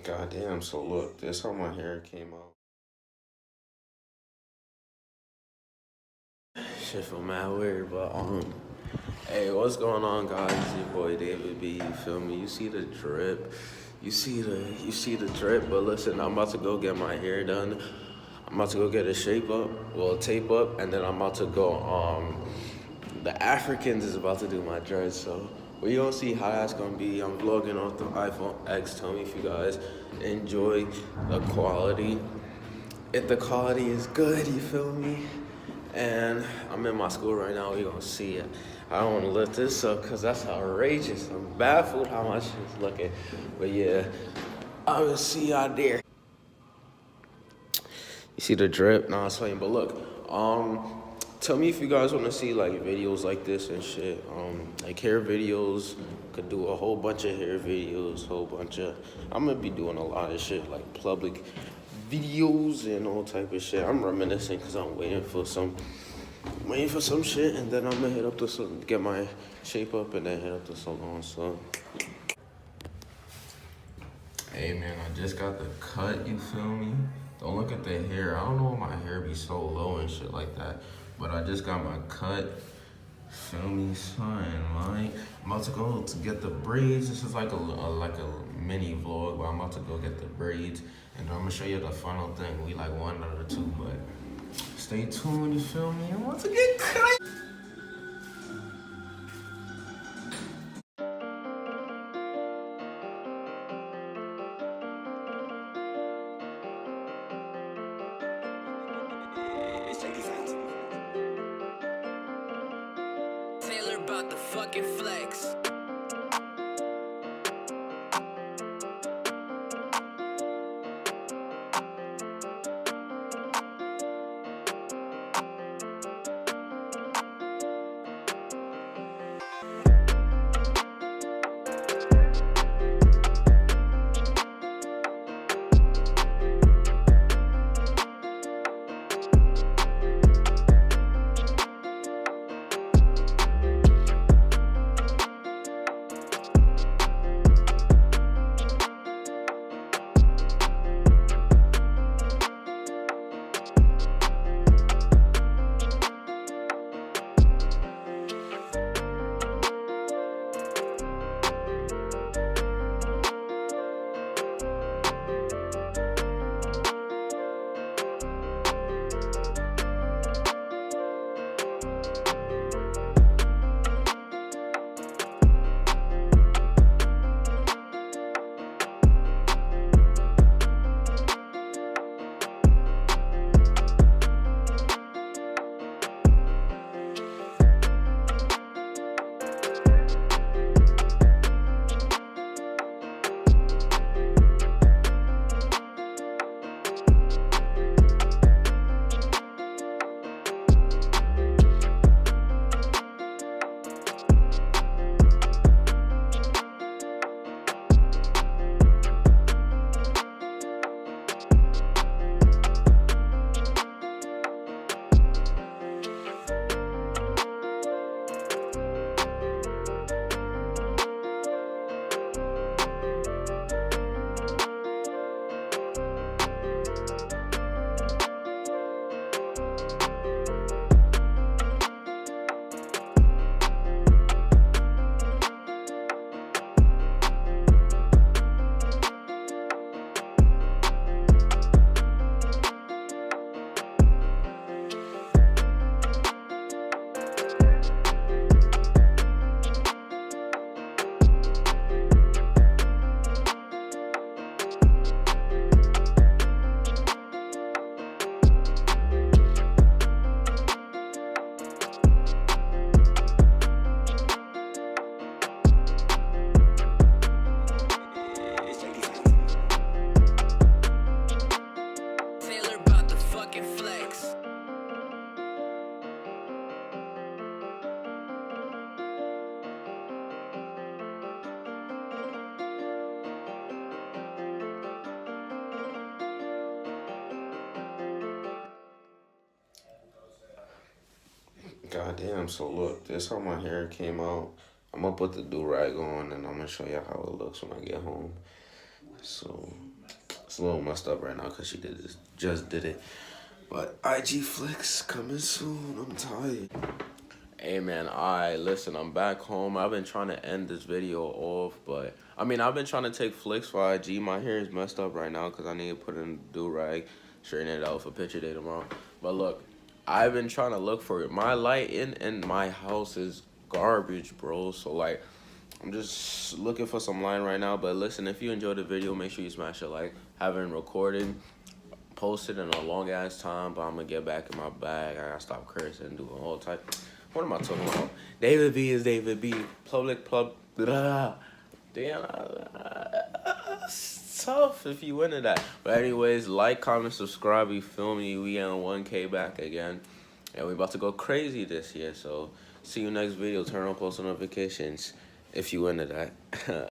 Goddamn, so look, this how my hair came out. Shit feel mad weird, but hey, what's going on, guys? It's your boy David B. You feel me? You see the drip, you see the drip. But listen, I'm about to go get my hair done. I'm about to go get a shape up, well, tape up, and then I'm about to go. The Africans is about to do my dreads, so we gonna see how that's gonna be. I'm vlogging off the iPhone X. Tell me if you guys enjoy the quality. If the quality is good, you feel me? And I'm in my school right now, we gonna see it. I don't wanna lift this up because that's outrageous. I'm baffled how my shit's looking. But yeah, I'm gonna see y'all there. You see the drip? Nah, it's fine. But look, tell me if you guys wanna see like videos like this and shit. Like hair videos. Could do a whole bunch of hair videos, I'm gonna be doing a lot of shit like public videos and all type of shit. I'm reminiscing because I'm waiting for some shit, and then I'm gonna head up to get my shape up and then head up to salon. So, hey man, I just got the cut. You feel me? Don't look at the hair. I don't know why my hair be so low and shit like that, but I just got my cut. Feel me, son? Like I'm about to go to get the braids. This is like a mini vlog, but I'm about to go get the braids, and I'm gonna show you the final thing. We like one out of two, but stay tuned. You feel me? I'm about to get cut. Taylor about the fucking flex. Taylor about the fucking flex. Goddamn, so look, this how my hair came out. I'm gonna put the do-rag on and I'm gonna show you how it looks when I get home. So it's a little messed up right now because she just did it. But IG flicks coming soon. I'm tired. Hey man, listen, I'm back home. I've been trying to end this video off, but I mean, I've been trying to take flicks for IG. My hair is messed up right now because I need to put in a do-rag, straighten it out for picture day tomorrow. But look, I've been trying to look for it. My lighting in my house is garbage, bro. So like, I'm just looking for some line right now. But listen, if you enjoyed the video, make sure you smash a like. Haven't recorded, posted in a long ass time, but I'm gonna get back in my bag. I gotta stop cursing and do a whole type. What am I talking about? David B is David B. Public plug. Blah. Damn, it's tough if you into that. But anyways, like, comment, subscribe. You feel me? We on 1K back again, and we about to go crazy this year. So see you next video. Turn on post notifications if you into that.